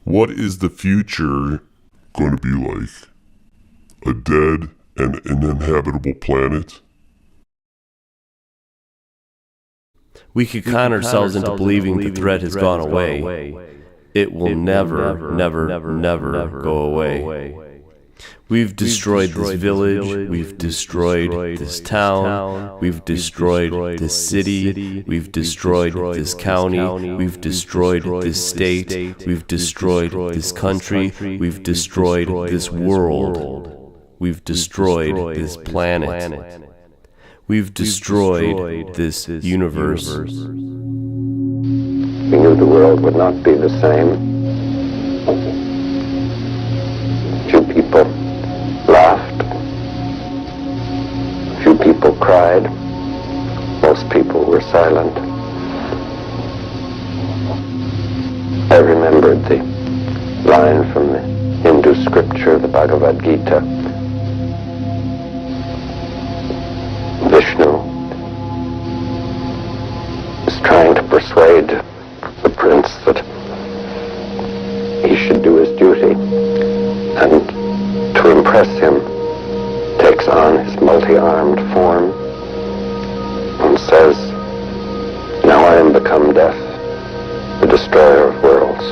What is the future going to be like? A dead and uninhabitable planet? We could con ourselves into believing the threat has gone away. It will never, never go away. We've destroyed this village, we've destroyed this town, we've destroyed this city, we've destroyed this county, we've destroyed this state, we've destroyed this country, we've destroyed this world, we've destroyed this planet, we've destroyed this universe. We knew the world would not be the same. Few people laughed. Few people cried. Most people were silent. I remembered the line from the Hindu scripture, the Bhagavad Gita. Vishnu is trying to persuade the prince that he should do his duty, and to impress him takes on his multi-armed form and says, "Now I am become death, the destroyer of worlds."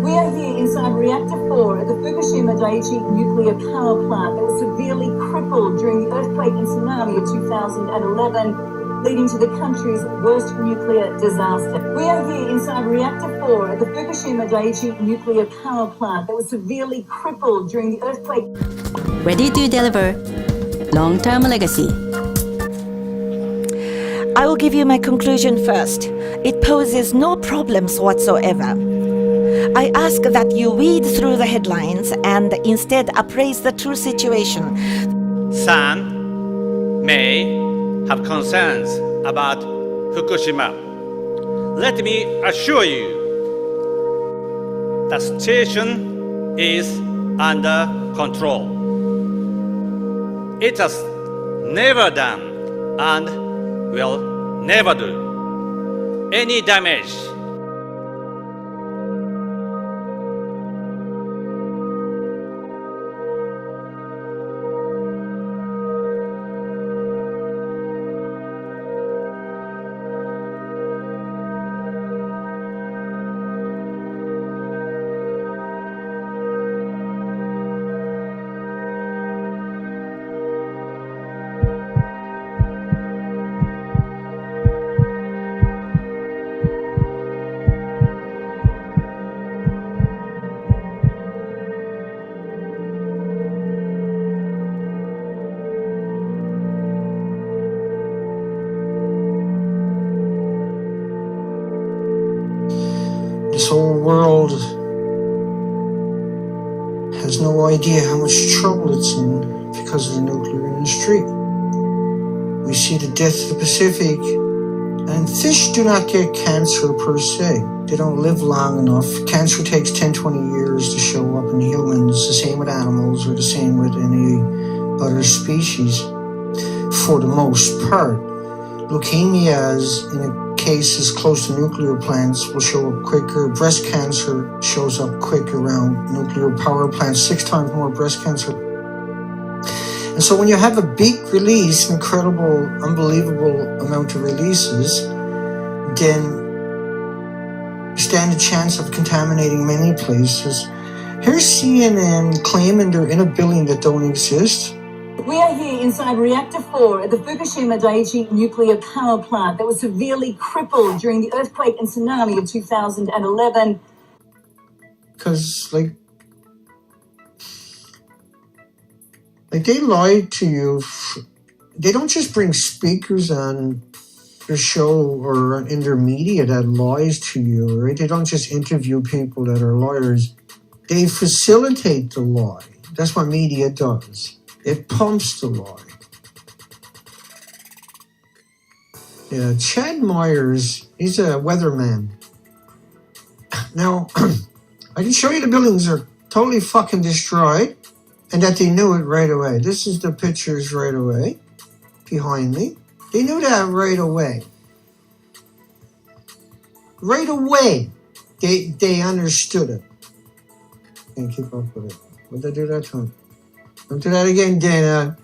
We are here inside Reactor 4 at the Fukushima Daiichi nuclear power plant that was severely crippled during the earthquake and tsunami of 2011, leading to the country's worst nuclear disaster. We are here inside Reactor 4 at the Fukushima Daiichi nuclear power plant that was severely crippled during the earthquake. Ready to deliver long-term legacy. I will give you my conclusion first. It poses no problems whatsoever. I ask that you read through the headlines and instead appraise the true situation. Some may have concerns about Fukushima. Let me assure you, the situation is under control. It has never done and will never do any damage. This whole world has no idea how much trouble it's in because of the nuclear industry. We see the death of the Pacific, and fish do not get cancer per se. They don't live long enough. Cancer takes 10, 20 years to show up in humans, the same with animals or the same with any other species, for the most part. Leukemias, in a cases close to nuclear plants, will show up quicker. Breast cancer shows up quick around nuclear power plants, 6 times more breast cancer. And so when you have a big release, incredible, unbelievable amount of releases, then you stand a chance of contaminating many places. Here's CNN claiming they're in a building that don't exist. We are here inside Reactor 4 at the Fukushima Daiichi nuclear power plant that was severely crippled during the earthquake and tsunami of 2011. Because, like they lied to you. They don't just bring speakers on their show or in their media that lies to you, right? They don't just interview people that are liars. They facilitate the lie. That's what media does. It pumps the lie. Yeah, Chad Myers, he's a weatherman. Now, I can show you the buildings are totally fucking destroyed and that they knew it right away. This is the pictures right away behind me. They knew that right away. Right away, they understood it. Can't keep up with it. What'd I do that time? Don't do that again, Dana.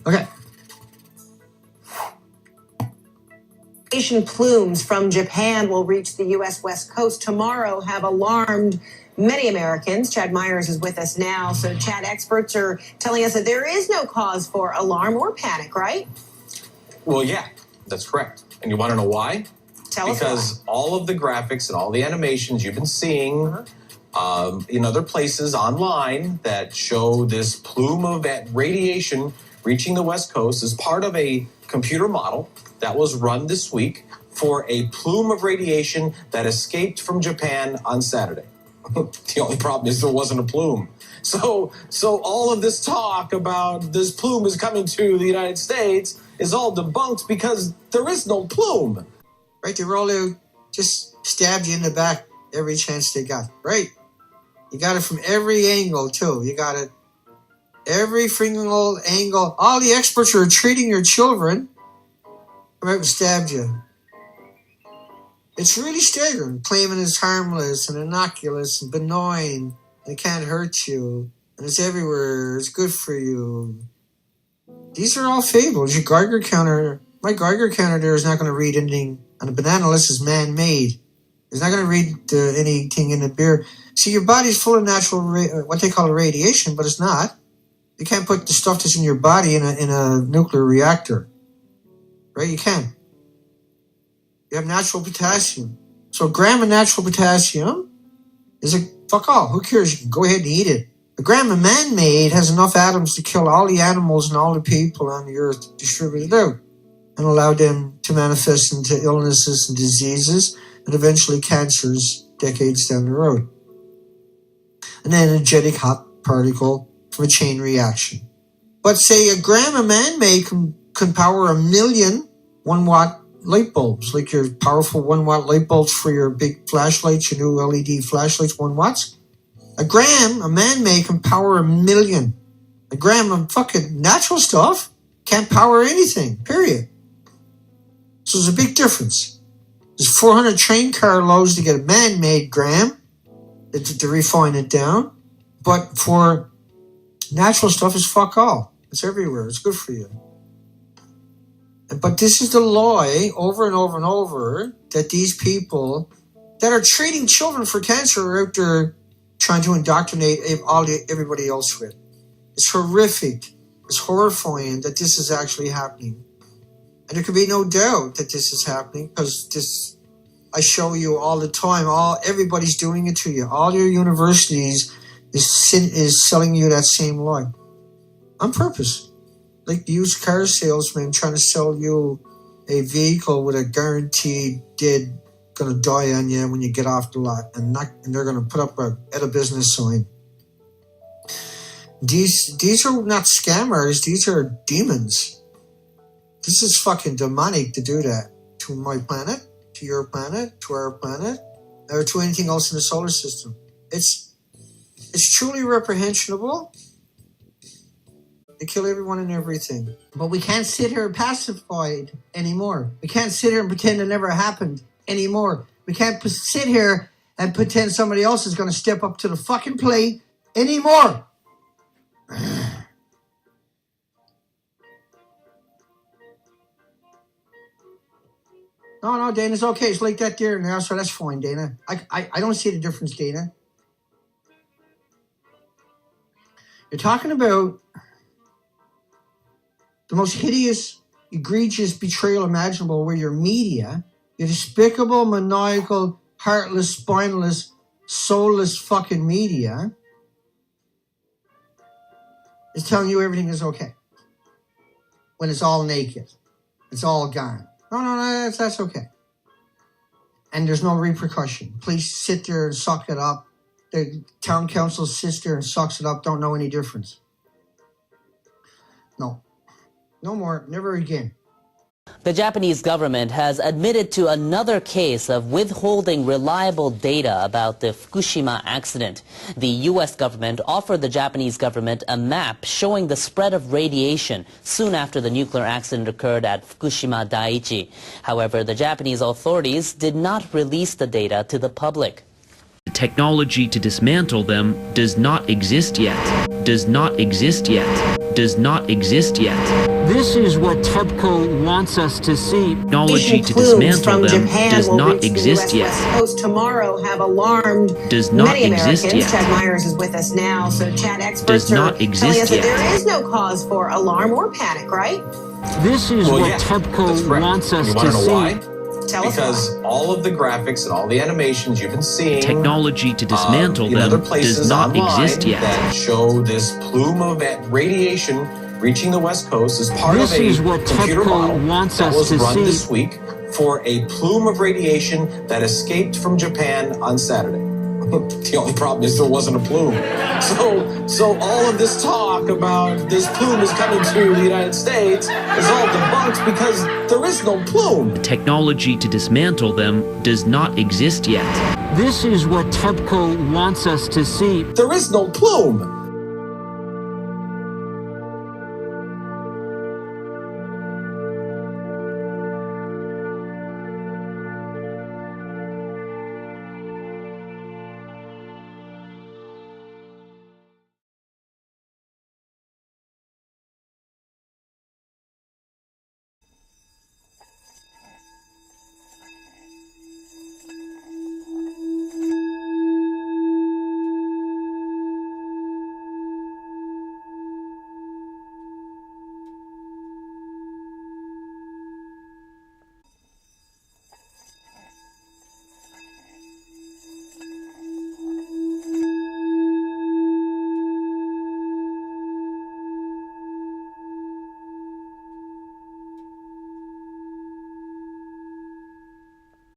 Okay. Asian plumes from Japan will reach the U.S. West Coast tomorrow, have alarmed many Americans. Chad Myers is with us now. So, Chad, experts are telling us that there is no cause for alarm or panic, right? Well, yeah, that's correct. And you want to know why? Tell us because all of the graphics and all the animations you've been seeing in other places online that show this plume of radiation reaching the West Coast is part of a computer model that was run this week for a plume of radiation that escaped from Japan on Saturday. The only problem is there wasn't a plume. So all of this talk about this plume is coming to the United States is all debunked because there is no plume. Right, they roll out, just stabbed you in the back every chance they got. Right? You got it from every angle, too. You got it every single angle. All the experts who are treating your children come out and stabbed you. It's really staggering, claiming it's harmless and innocuous and benign and it can't hurt you and it's everywhere, it's good for you. These are all fables. Your Geiger counter, my Geiger counter there is not going to read anything on a banana unless it's man-made. It's not going to read anything in the beer. See, your body's full of natural, what they call radiation, but it's not. You can't put the stuff that's in your body in a nuclear reactor. Right? You can't. You have natural potassium. So a gram of natural potassium is a fuck all. Who cares? You can go ahead and eat it. A gram of man-made has enough atoms to kill all the animals and all the people on the earth distributed out and allow them to manifest into illnesses and diseases and eventually cancers decades down the road. An energetic hot particle from a chain reaction. But say a gram of man-made can power 1 million 1-watt light bulbs, like your powerful 1-watt light bulbs for your big flashlights, your new LED flashlights, 1 watts. A gram, a man-made, can power 1 million. A gram of fucking natural stuff can't power anything, period. So there's a big difference. There's 400 train car loads to get a man-made gram to refine it down. But for natural stuff, it's fuck all. It's everywhere. It's good for you. But this is the lie over and over and over that these people that are treating children for cancer are out there trying to indoctrinate everybody else with. It's horrific. It's horrifying that this is actually happening. And there can be no doubt that this is happening because I show you all the time. Everybody's doing it to you. All your universities is selling you that same lie on purpose. Like the used car salesman trying to sell you a vehicle with a guaranteed gonna die on you when you get off the lot, and they're gonna put up a "at a business" sign. These are not scammers. These are demons. This is fucking demonic to do that to my planet, to your planet, to our planet, or to anything else in the solar system. It's truly reprehensible. They kill everyone and everything. But we can't sit here pacified anymore. We can't sit here and pretend it never happened anymore. We can't sit here and pretend somebody else is going to step up to the fucking plate anymore. No, Dana, it's okay. It's like that there now, so that's fine, Dana. I don't see the difference, Dana. You're talking about the most hideous, egregious betrayal imaginable, where your media, your despicable, maniacal, heartless, spineless, soulless fucking media is telling you everything is okay. When it's all naked. It's all gone. No, that's okay. And there's no repercussion. Police sit there and suck it up. The town council sits there and sucks it up, don't know any difference. No more, never again. The Japanese government has admitted to another case of withholding reliable data about the Fukushima accident. The U.S. government offered the Japanese government a map showing the spread of radiation soon after the nuclear accident occurred at Fukushima Daiichi. However, the Japanese authorities did not release the data to the public. The technology to dismantle them does not exist yet. Does not exist yet. Does not exist yet. This is what TEPCO wants us to see. Technology to dismantle them does not exist yet. West Coast tomorrow have alarmed does not many exist Americans. yet. Chad Myers is with us now. So Chad, experts Does not are telling exist us that yet. there is no cause for alarm or panic, right? This is what TEPCO wants us You want to to know see. why? Tell us Because all of the graphics and all the animations you've been seeing, Technology to dismantle in other them places does not online exist yet. that show this plume of radiation reaching the West Coast as part This of a is what computer TEPCO model wants that us was to run see. this week for a plume of radiation that escaped from Japan on Saturday. The only problem is there wasn't a plume. So all of this talk about this plume is coming to the United States is all debunked because there is no plume. The technology to dismantle them does not exist yet. This is what TEPCO wants us to see. There is no plume.